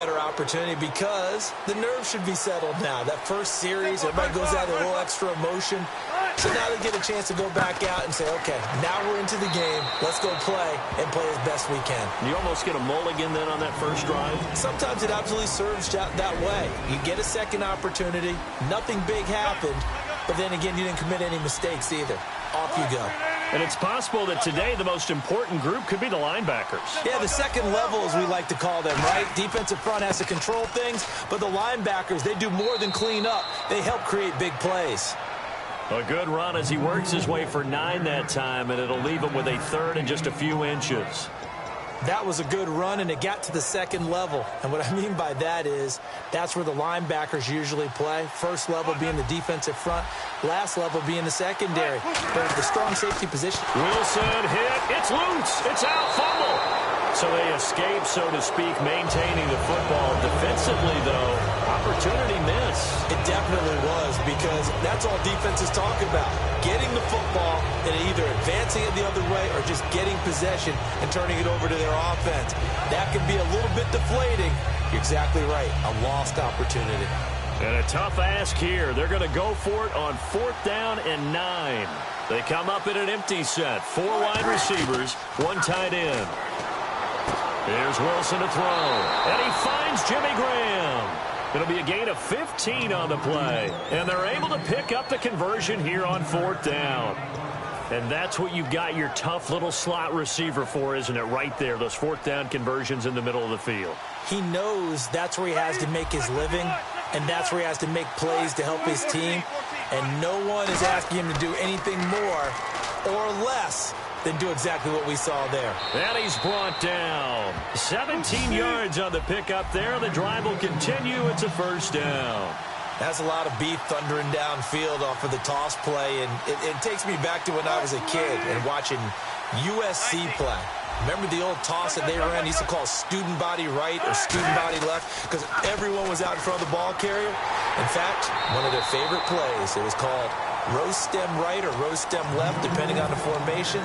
better opportunity because the nerves should be settled now. That first series, everybody goes out with a little extra emotion. So now they get a chance to go back out and say, okay, now we're into the game. Let's go play and play as best we can. You almost get a mulligan then on that first drive? Sometimes it absolutely serves that way. You get a second opportunity. Nothing big happened. But then again, you didn't commit any mistakes either. Off you go. And it's possible that today the most important group could be the linebackers. Yeah, the second level, as we like to call them, right? Defensive front has to control things, but the linebackers, they do more than clean up. They help create big plays. A good run as he works his way for 9 that time, and it'll leave him with a third and just a few inches. That was a good run, and it got to the second level. And what I mean by that is that's where the linebackers usually play. First level being the defensive front, last level being the secondary. But the strong safety position. Wilson hit. It's loose. It's out. Fumble. So they escape, so to speak, maintaining the football. Defensively, though, opportunity miss. It definitely was, because that's all defenses talk about. Getting the football and either advancing it the other way or just getting possession and turning it over to their offense. That can be a little bit deflating. You're exactly right. A lost opportunity. And a tough ask here. They're going to go for it on 4th down and 9. They come up in an empty set. 4 wide receivers, 1 tight end. Here's Wilson to throw. And he finds Jimmy Graham. It'll be a gain of 15 on the play. And they're able to pick up the conversion here on 4th down. And that's what you've got your tough little slot receiver for, isn't it? Right there, those 4th down conversions in the middle of the field. He knows that's where he has to make his living, and that's where he has to make plays to help his team. And no one is asking him to do anything more or less than do exactly what we saw there. And he's brought down. 17 yards on the pickup there. The drive will continue. It's a first down. That's a lot of beef thundering downfield off of the toss play, and it takes me back to when I was a kid and watching USC play. Remember the old toss that they ran? They used to call student body right or student body left because everyone was out in front of the ball carrier. In fact, one of their favorite plays, it was called rose stem right or rose stem left, depending on the formation.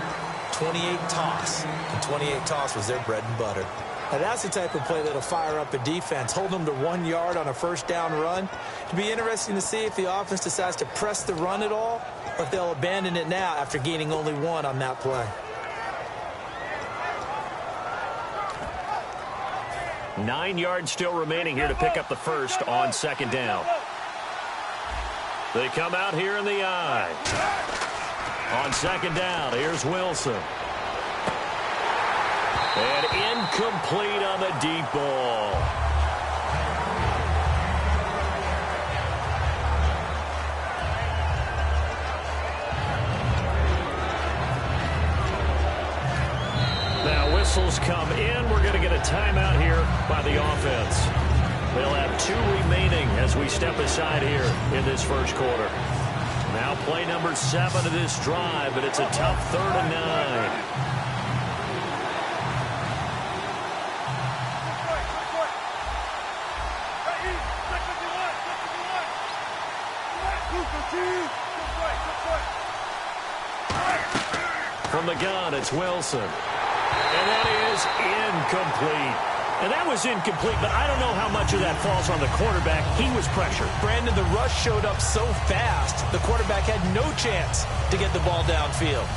28 toss. And 28 toss was their bread and butter. Now that's the type of play that'll fire up a defense. Hold them to 1 yard on a first down run. It'll be interesting to see if the offense decides to press the run at all or if they'll abandon it now after gaining only 1 on that play. 9 yards still remaining here to pick up the first on 2nd down. They come out here in the eye. On 2nd down, here's Wilson. And incomplete on the deep ball. Now whistles come in. We're going to get a timeout here by the offense. They'll have 2 remaining as we step aside here in this first quarter. Now play number 7 of this drive, but it's a tough 3rd and 9. From the gun, it's Wilson. And that is incomplete. And that was incomplete, but I don't know how much of that falls on the quarterback. He was pressured. Brandon, the rush showed up so fast, the quarterback had no chance to get the ball downfield.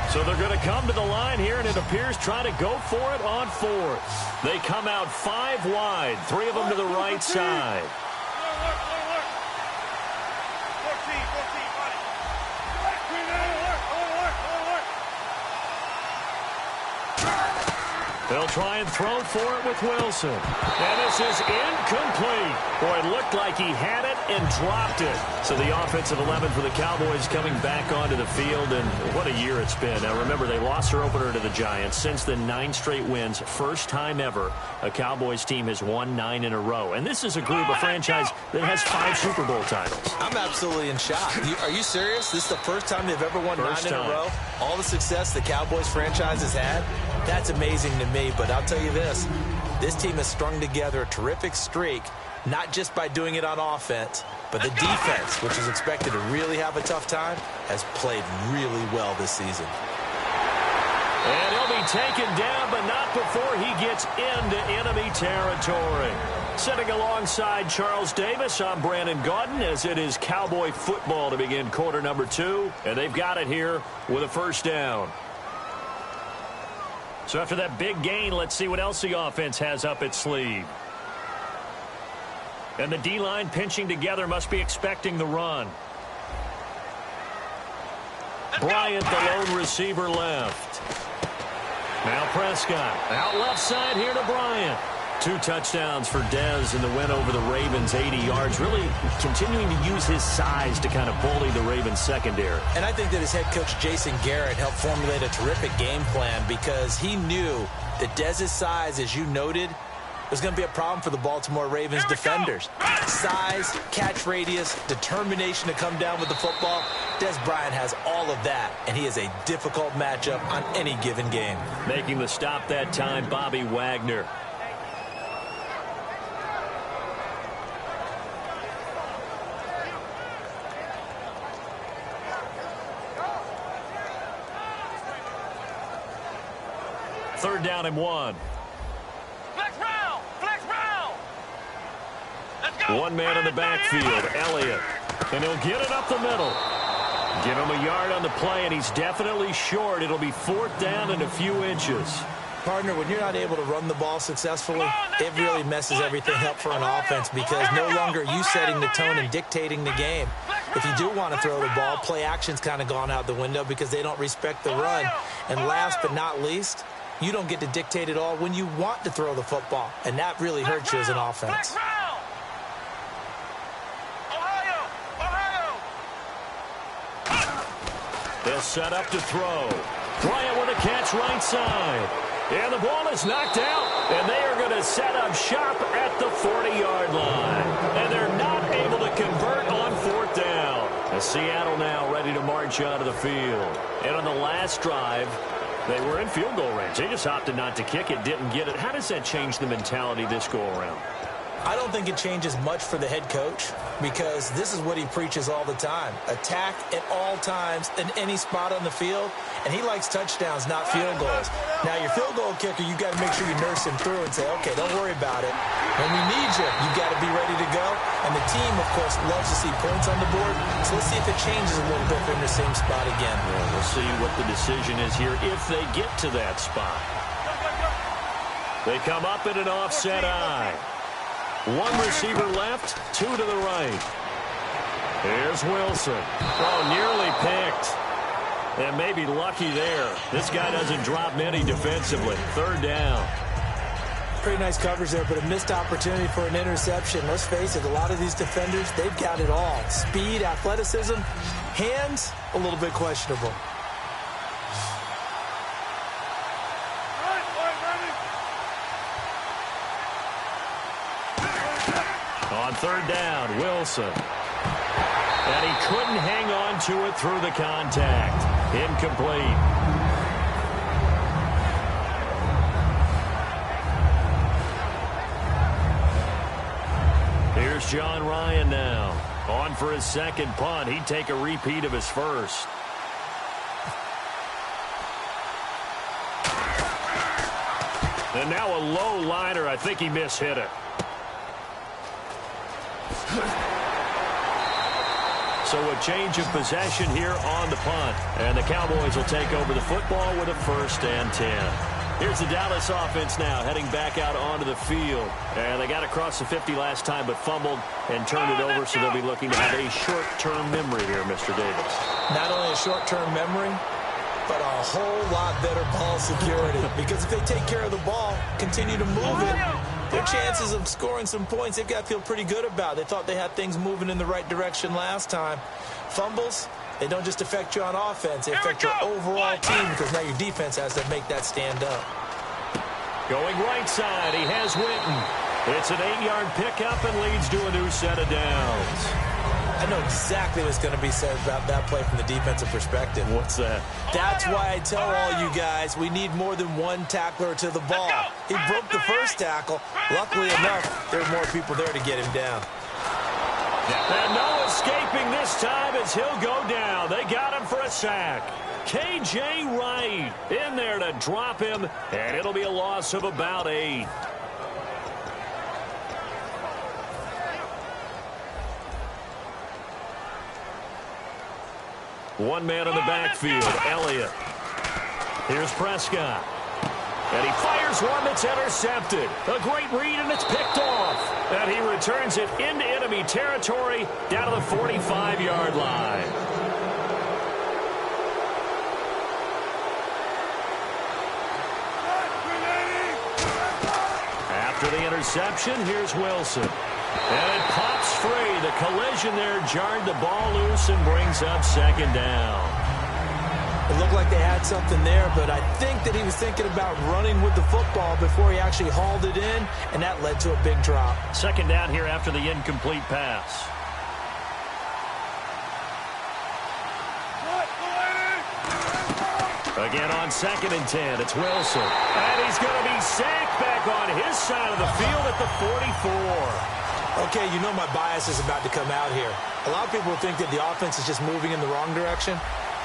So they're going to come to the line here, and it appears trying to go for it on 4th. They come out 5 wide, 3 of them to the right side. They'll try and throw for it with Wilson. And this is incomplete. Boy, it looked like he had it and dropped it. So the offensive 11 for the Cowboys coming back onto the field, and what a year it's been. Now remember, they lost their opener to the Giants. Since then, 9 straight wins. First time ever a Cowboys team has won 9 in a row. And this is a group, a franchise that has 5 Super Bowl titles. I'm absolutely in shock. Are you serious? This is the first time they've ever won 9 in a row? All the success the Cowboys franchise has had? That's amazing to me, but I'll tell you this team has strung together a terrific streak, not just by doing it on offense, but the defense, which is expected to really have a tough time, has played really well this season. And he'll be taken down, but not before he gets into enemy territory. Sitting alongside Charles Davis, I'm Brandon Gaudin, as it is Cowboy football to begin quarter number 2. And they've got it here with a first down. So after that big gain, let's see what else the offense has up its sleeve. And the D-line pinching together must be expecting the run. Bryant, the lone receiver, left. Now Prescott, out left side here to Bryant. 2 touchdowns for Dez in the win over the Ravens, 80 yards. Really continuing to use his size to kind of bully the Ravens secondary. And I think that his head coach, Jason Garrett, helped formulate a terrific game plan because he knew that Dez's size, as you noted, was going to be a problem for the Baltimore Ravens defenders. Size, catch radius, determination to come down with the football. Dez Bryant has all of that, and he is a difficult matchup on any given game. Making the stop that time, Bobby Wagner. Third down and 1. One man in the backfield, Elliott. And he'll get it up the middle. Give him a yard on the play, and he's definitely short. It'll be 4th down and a few inches. Partner, when you're not able to run the ball successfully, it really messes everything up for an offense because no longer are you setting the tone and dictating the game. If you do want to throw the ball, play action's kind of gone out the window because they don't respect the run. And last but not least, you don't get to dictate it all when you want to throw the football, and that really hurts you as an offense. They'll set up to throw. Bryant with a catch right side. And the ball is knocked out. And they are going to set up shop at the 40-yard line. And they're not able to convert on 4th down. And Seattle now ready to march out of the field. And on the last drive, they were in field goal range. They just opted not to kick it, didn't get it. How does that change the mentality this go-around? I don't think it changes much for the head coach because this is what he preaches all the time. Attack at all times in any spot on the field, and he likes touchdowns, not field goals. Now, your field goal kicker, you got to make sure you nurse him through and say, okay, don't worry about it. When we need you, you got to be ready to go. And the team, of course, loves to see points on the board. So let's see if it changes a little bit in the same spot again. Yeah, we'll see what the decision is here if they get to that spot. They come up in an offset eye. 1 receiver left, 2 to the right. Here's Wilson. Oh, nearly picked. And maybe lucky there. This guy doesn't drop many defensively. 3rd down. Pretty nice coverage there, but a missed opportunity for an interception. Let's face it, a lot of these defenders, they've got it all. Speed, athleticism, hands, a little bit questionable. On 3rd down, Wilson. And he couldn't hang on to it through the contact. Incomplete. Here's John Ryan now. On for his 2nd punt. He'd take a repeat of his first. And now a low liner. I think he mishit it. So a change of possession here on the punt. And the Cowboys will take over the football with a 1st and 10. Here's the Dallas offense now heading back out onto the field. And they got across the 50 last time but fumbled and turned it over, so they'll be looking to have a short-term memory here, Mr. Davis. Not only a short-term memory, but a whole lot better ball security. Because if they take care of the ball, continue to move it, their chances of scoring some points, they've got to feel pretty good about. They thought they had things moving in the right direction last time. Fumbles, they don't just affect you on offense. They affect your overall team because now your defense has to make that stand up. Going right side, he has Witten. It's an 8-yard pickup and leads to a new set of downs. I know exactly what's going to be said about that play from the defensive perspective. What's that? That's why I tell all you guys we need more than one tackler to the ball. He broke the first tackle. Luckily enough, there were more people there to get him down. And no escaping this time as he'll go down. They got him for a sack. K.J. Wright in there to drop him, and it'll be a loss of about 8. One man in the backfield, Elliott. Here's Prescott. And he fires one that's intercepted. A great read, and it's picked off. And he returns it into enemy territory down to the 45-yard line. After the interception, here's Wilson. And it pops free. The collision there jarred the ball loose and brings up second down. It looked like they had something there, but I think that he was thinking about running with the football before he actually hauled it in, and that led to a big drop. Second down here after the incomplete pass. Again on 2nd and 10, it's Wilson. And he's going to be sacked back on his side of the field at the 44. Okay, you know my bias is about to come out here. A lot of people think that the offense is just moving in the wrong direction.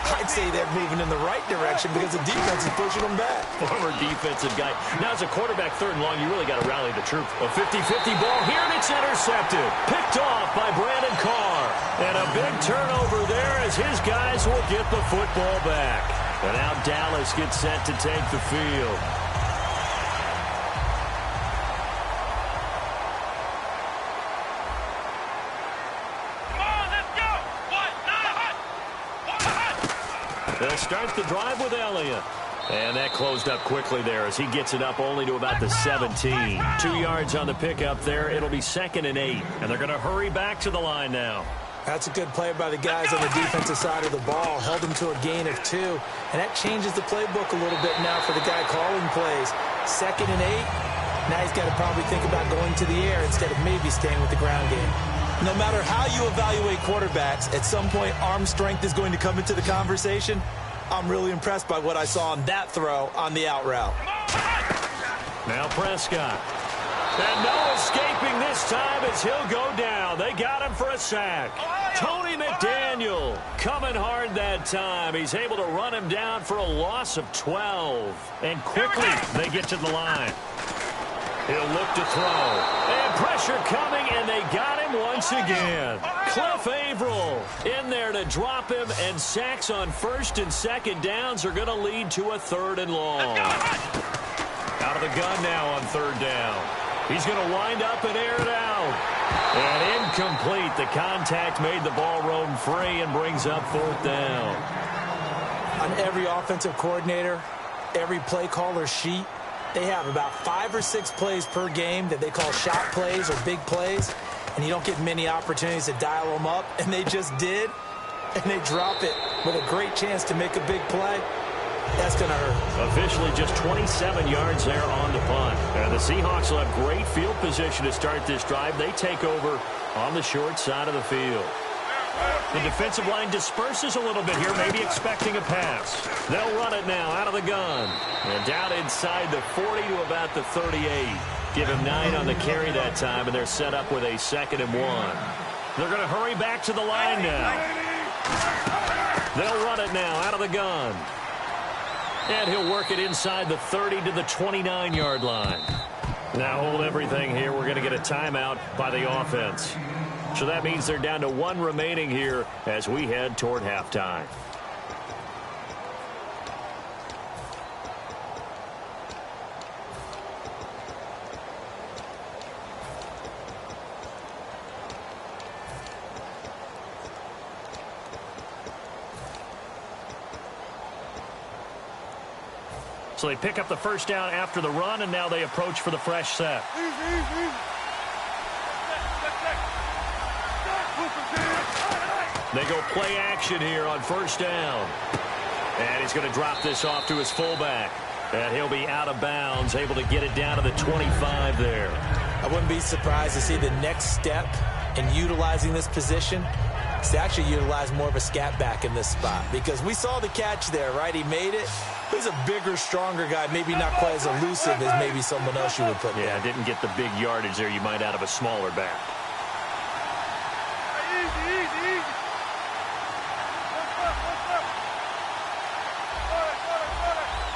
I'd say they're moving in the right direction because the defense is pushing them back. Former defensive guy. Now, as a quarterback, 3rd and long, you really got to rally the troops. A 50-50 ball here, and it's intercepted. Picked off by Brandon Carr. And a big turnover there as his guys will get the football back. And now Dallas gets set to take the field. They'll start the drive with Elliott. And that closed up quickly there as he gets it up only to about the 17. 2 yards on the pickup there. It'll be 2nd and 8. And they're going to hurry back to the line now. That's a good play by the guys on the defensive side of the ball. Held them to a gain of 2. And that changes the playbook a little bit now for the guy calling plays. 2nd and 8. Now he's got to probably think about going to the air instead of maybe staying with the ground game. No matter how you evaluate quarterbacks, at some point arm strength is going to come into the conversation. I'm really impressed by what I saw on that throw on the out route. Now Prescott. And no escaping this time as he'll go down. They got him for a sack. Tony McDaniel coming hard that time. He's able to run him down for a loss of 12. And quickly they get to the line. He'll look to throw. And pressure coming, and they got him once again. Cliff Averill in there to drop him, and sacks on 1st and 2nd downs are going to lead to a 3rd and long. Out of the gun now on 3rd down. He's going to wind up and air it out. And incomplete. The contact made the ball roam free and brings up 4th down. On every offensive coordinator, every play caller sheet, they have about 5 or 6 plays per game that they call shot plays or big plays, and you don't get many opportunities to dial them up, and they just did, and they drop it with a great chance to make a big play. That's going to hurt. Officially just 27 yards there on the punt. And the Seahawks will have great field position to start this drive. They take over on the short side of the field. The defensive line disperses a little bit here, maybe expecting a pass. They'll run it now out of the gun. And down inside the 40 to about the 38. Give him 9 on the carry that time, and they're set up with a 2nd and 1. They're going to hurry back to the line now. They'll run it now out of the gun. And he'll work it inside the 30 to the 29-yard line. Now hold everything here. We're going to get a timeout by the offense. So that means they're down to 1 remaining here as we head toward halftime. So they pick up the 1st down after the run, and now they approach for the fresh set. They go play action here on 1st down. And he's going to drop this off to his fullback. And he'll be out of bounds, able to get it down to the 25 there. I wouldn't be surprised to see the next step in utilizing this position is to actually utilize more of a scat back in this spot. Because we saw the catch there, right? He made it. He's a bigger, stronger guy, maybe not quite as elusive as maybe someone else you would put there. Yeah, didn't get the big yardage there you might out of a smaller back.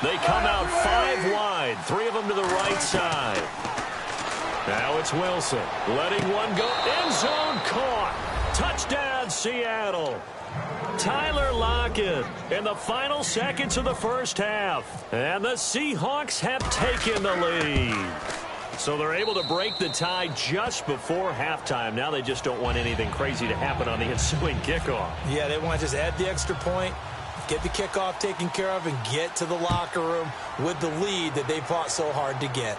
They come out 5 wide, 3 of them to the right side. Now it's Wilson, letting one go. End zone caught. Touchdown, Seattle. Tyler Lockett in the final seconds of the first half. And the Seahawks have taken the lead. So they're able to break the tie just before halftime. Now they just don't want anything crazy to happen on the ensuing kickoff. Yeah, they want to just add the extra point, get the kickoff taken care of, and get to the locker room with the lead that they fought so hard to get.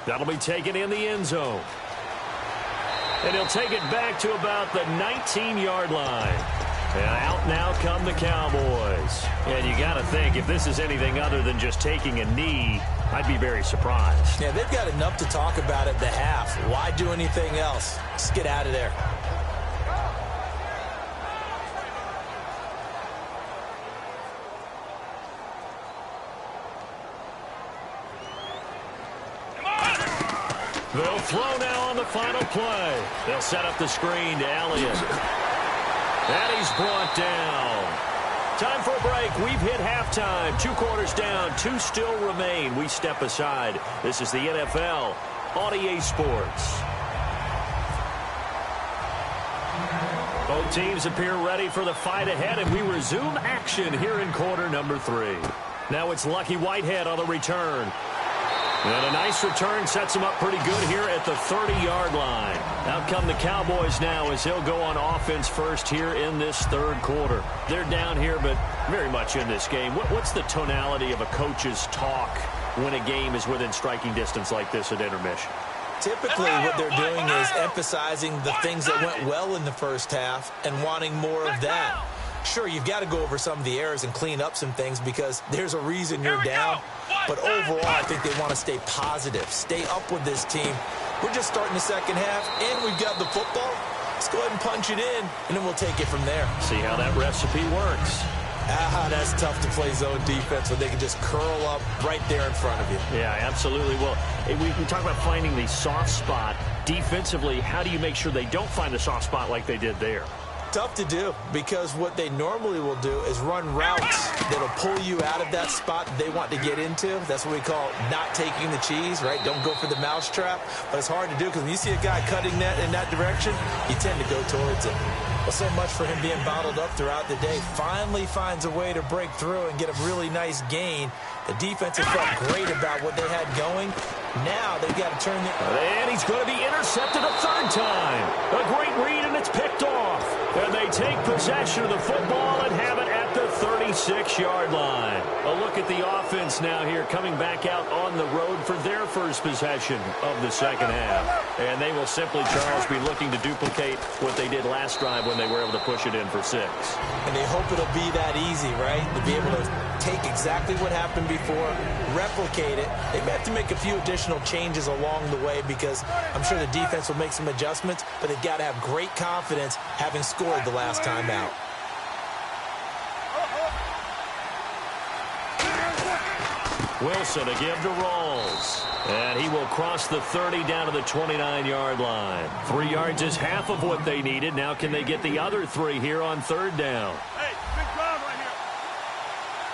That'll be taken in the end zone. And he'll take it back to about the 19-yard line. And out now come the Cowboys. And you got to think, if this is anything other than just taking a knee, I'd be very surprised. Yeah, they've got enough to talk about at the half. Why do anything else? Just get out of there. They'll throw now on the final play. They'll set up the screen to Elliott. And he's brought down. Time for a break. We've hit halftime. 2 quarters down. 2 still remain. We step aside. This is the NFL on EA Sports. Both teams appear ready for the fight ahead, and we resume action here in quarter number 3. Now it's Lucky Whitehead on the return. And a nice return sets him up pretty good here at the 30-yard line. Out come the Cowboys now as he'll go on offense first here in this third quarter. They're down here, but very much in this game. What's the tonality of a coach's talk when a game is within striking distance like this at intermission? Typically, what they're doing is emphasizing the things that went well in the first half and wanting more of that. Sure, you've got to go over some of the errors and clean up some things because there's a reason you're down. But overall, I think they want to stay positive, stay up with this team. We're just starting the second half, and we've got the football. Let's go ahead and punch it in, and then we'll take it from there. See how that recipe works. That's tough to play zone defense when they can just curl up right there in front of you. Yeah, absolutely. Well, we talk about finding the soft spot. Defensively, how do you make sure they don't find the soft spot like they did there? Tough to do because what they normally will do is run routes that'll pull you out of that spot that they want to get into. That's what we call not taking the cheese, right? Don't go for the mousetrap. But it's hard to do because when you see a guy cutting that in that direction, you tend to go towards it. Well, so much for him being bottled up throughout the day. Finally finds a way to break through and get a really nice gain. The defense has felt great about what they had going. Now they've got to turn the... And he's going to be intercepted a third time. A great read, and it's picked off. And they take possession of the football and have it at the 36-yard line. A look at the offense now here coming back out on the road for their first possession of the second half. And they will simply, Charles, be looking to duplicate what they did last drive when they were able to push it in for 6. And they hope it'll be that easy, right? To be able to take exactly what happened before, replicate it. They may have to make a few additional changes along the way because I'm sure the defense will make some adjustments, but they've got to have great confidence having scored the last time out. Wilson a give to Rawls. And he will cross the 30 down to the 29-yard line. 3 yards is half of what they needed. Now can they get the other 3 here on third down? Hey, big drive right here.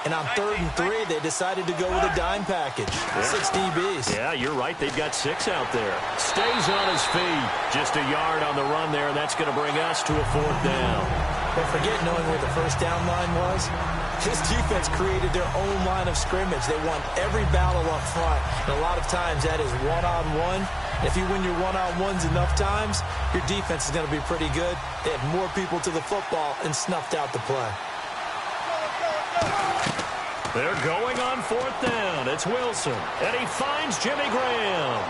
And on 3rd and 3, they decided to go with a dime package. 6 DBs. Yeah, you're right. They've got 6 out there. Stays on his feet. Just a yard on the run there, and that's going to bring us to a 4th down. But forget knowing where the first down line was. This defense created their own line of scrimmage. They won every battle up front. And a lot of times that is one-on-one. If you win your one-on-ones enough times, your defense is going to be pretty good. They had more people to the football and snuffed out the play. They're going on 4th down. It's Wilson. And he finds Jimmy Graham.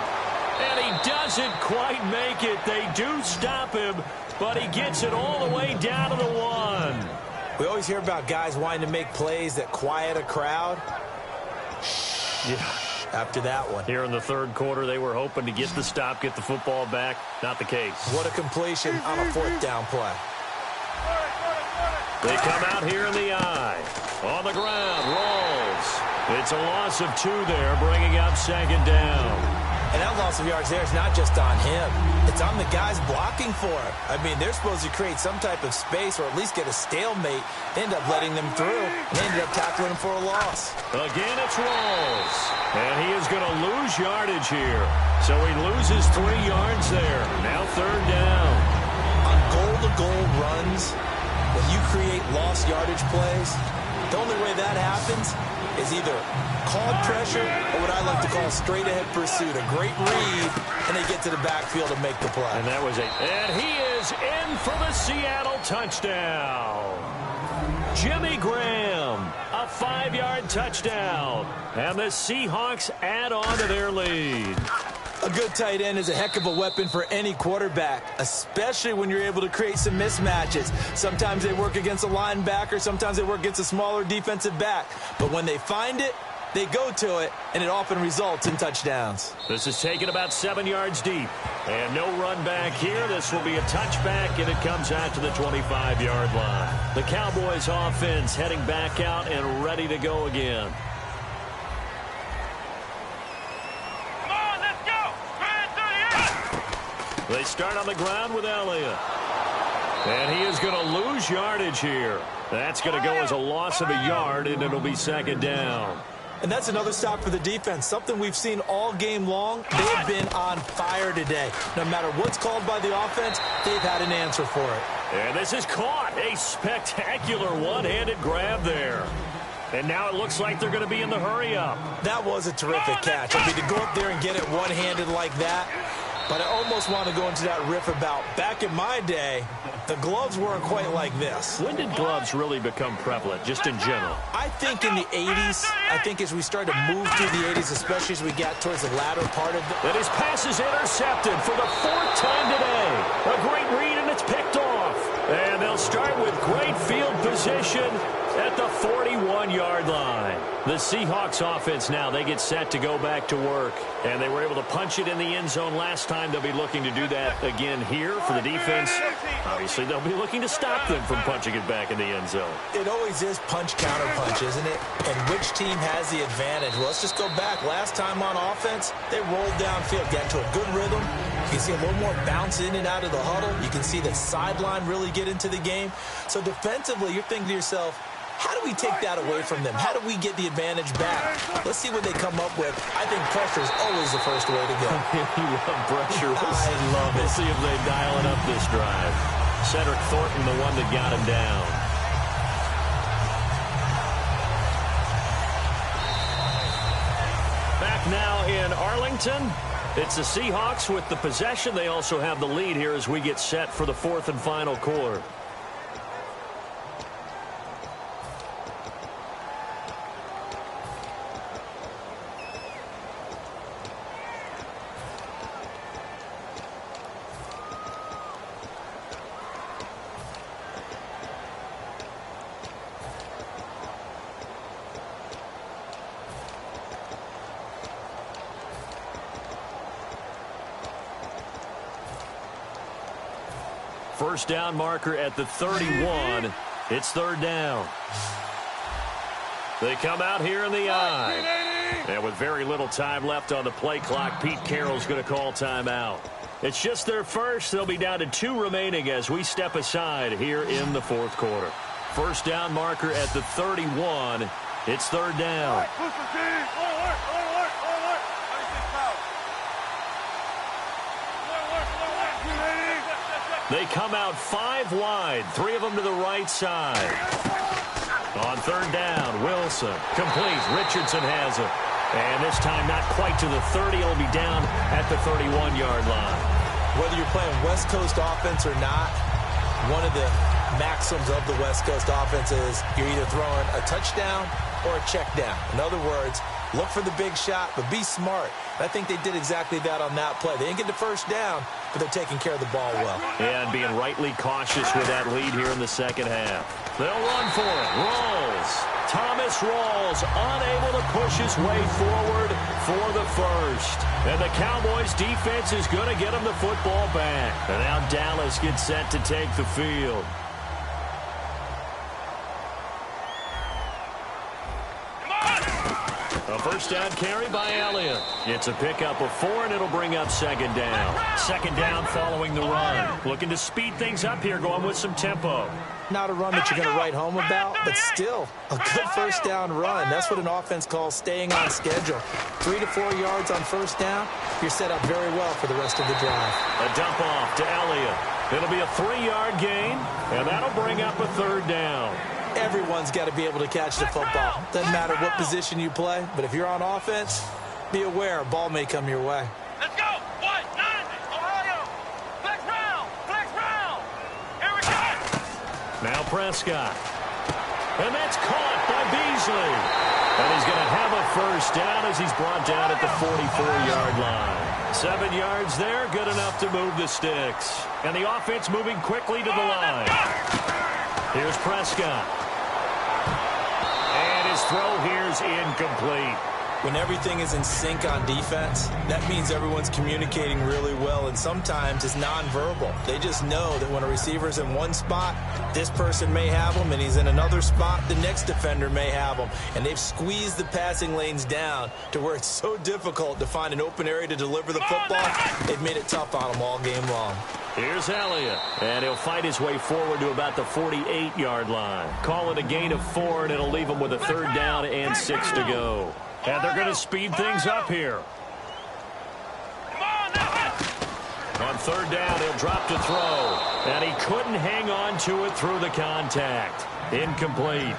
And he doesn't quite make it. They do stop him, but he gets it all the way down to the 1. We always hear about guys wanting to make plays that quiet a crowd. Yeah. After that one. Here in the third quarter, they were hoping to get the stop, get the football back. Not the case. What a completion on a 4th down play. They come out here in the eye. On the ground, Rawls. It's a loss of 2 there, bringing up 2nd down. And that loss of yards there is not just on him. It's on the guys blocking for him. I mean, they're supposed to create some type of space or at least get a stalemate. They end up letting them through, and they ended up tackling him for a loss. Again, it's Rawls. And he is going to lose yardage here. So he loses 3 yards there. Now 3rd down. On goal-to-goal runs, when you create lost yardage plays, the only way that happens is either called pressure or what I like to call straight-ahead pursuit. A great read, and they get to the backfield and make the play. And that was and he is in for the Seattle touchdown. Jimmy Graham, a 5-yard touchdown. And the Seahawks add on to their lead. A good tight end is a heck of a weapon for any quarterback, especially when you're able to create some mismatches. Sometimes they work against a linebacker, sometimes they work against a smaller defensive back. But when they find it, they go to it, and it often results in touchdowns. This is taken about 7 yards deep. And no run back here. This will be a touchback, and it comes out to the 25-yard line. The Cowboys offense heading back out and ready to go again. They start on the ground with Elliott. And he is going to lose yardage here. That's going to go as a loss of a yard, and it'll be 2nd down. And that's another stop for the defense, something we've seen all game long. They've been on fire today. No matter what's called by the offense, they've had an answer for it. And this is caught. A spectacular one-handed grab there. And now it looks like they're going to be in the hurry-up. That was a terrific catch. I mean, to go up there and get it one-handed like that. But I almost want to go into that riff about back in my day, the gloves weren't quite like this. When did gloves really become prevalent, just in general? I think in the 80s. I think as we started to move through the 80s, especially as we got towards the latter part of the... And his pass is intercepted for the 4th time today. A great read, and it's picked off. And they'll start with great field position at the 41-yard line. The Seahawks offense now, they get set to go back to work. And they were able to punch it in the end zone last time. They'll be looking to do that again here for the defense. Obviously, they'll be looking to stop them from punching it back in the end zone. It always is punch-counter-punch, isn't it? And which team has the advantage? Well, let's just go back. Last time on offense, they rolled downfield, got into a good rhythm. You can see a little more bounce in and out of the huddle. You can see the sideline really get into the game. So defensively, you're thinking to yourself, how do we take that away from them? How do we get the advantage back? Let's see what they come up with. I think pressure is always the first way to go. You love pressure. I love it. We'll see if they dial it up this drive. Cedric Thornton, the one that got him down. Back now in Arlington. It's the Seahawks with the possession. They also have the lead here as we get set for the 4th and final quarter. First down marker at the 31. It's 3rd down. They come out here in the I. And with very little time left on the play clock, Pete Carroll's going to call timeout. It's just their first. They'll be down to 2 remaining as we step aside here in the 4th quarter. First down marker at the 31. It's 3rd down. They come out 5 wide, 3 of them to the right side. On 3rd down, Wilson complete. Richardson has it. And this time not quite to the 30. It'll be down at the 31-yard line. Whether you're playing West Coast offense or not, one of the maxims of the West Coast offense is you're either throwing a touchdown or a check down. In other words, look for the big shot, but be smart. I think they did exactly that on that play. They didn't get the first down, but they're taking care of the ball well. And being rightly cautious with that lead here in the second half. They'll run for it. Rawls. Thomas Rawls unable to push his way forward for the first. And the Cowboys defense is going to get him the football back. And now Dallas gets set to take the field. A first down carry by Elliott. It's a pickup of 4, and it'll bring up second down. Second down following the run. Looking to speed things up here, going with some tempo. Not a run that you're going to write home about, but still a good first down run. That's what an offense calls staying on schedule. 3 to 4 yards on first down, you're set up very well for the rest of the drive. A dump off to Elliott. It'll be a 3-yard gain, and that'll bring up a third down. Everyone's got to be able to catch the football. Doesn't matter what position you play, but if you're on offense, be aware a ball may come your way. Let's go. White, 90, Ohio. Flex round. Flex round. Here we go. Now Prescott. And that's caught by Beasley. And he's going to have a first down as he's brought down at the 44-yard line. 7 yards there, good enough to move the sticks. And the offense moving quickly to the line. Here's Prescott. And his throw here's incomplete. When everything is in sync on defense, that means everyone's communicating really well, and sometimes it's nonverbal. They just know that when a receiver's in one spot, this person may have him, and he's in another spot, the next defender may have him. And they've squeezed the passing lanes down to where it's so difficult to find an open area to deliver the football. They've made it tough on them all game long. Here's Elliott, and he'll fight his way forward to about the 48-yard line. Call it a gain of 4, and it'll leave him with a third down and 6 to go. And they're going to speed things up here. On third down, he'll drop to throw. And he couldn't hang on to it through the contact. Incomplete.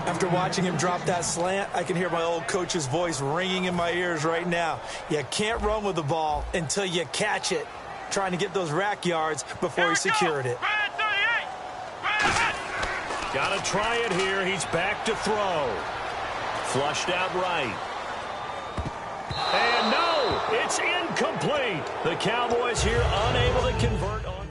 After watching him drop that slant, I can hear my old coach's voice ringing in my ears right now. You can't run with the ball until you catch it. Trying to get those rack yards before he secured it. Got to try it here. He's back to throw. Flushed out right. And no, it's incomplete. The Cowboys here unable to convert on.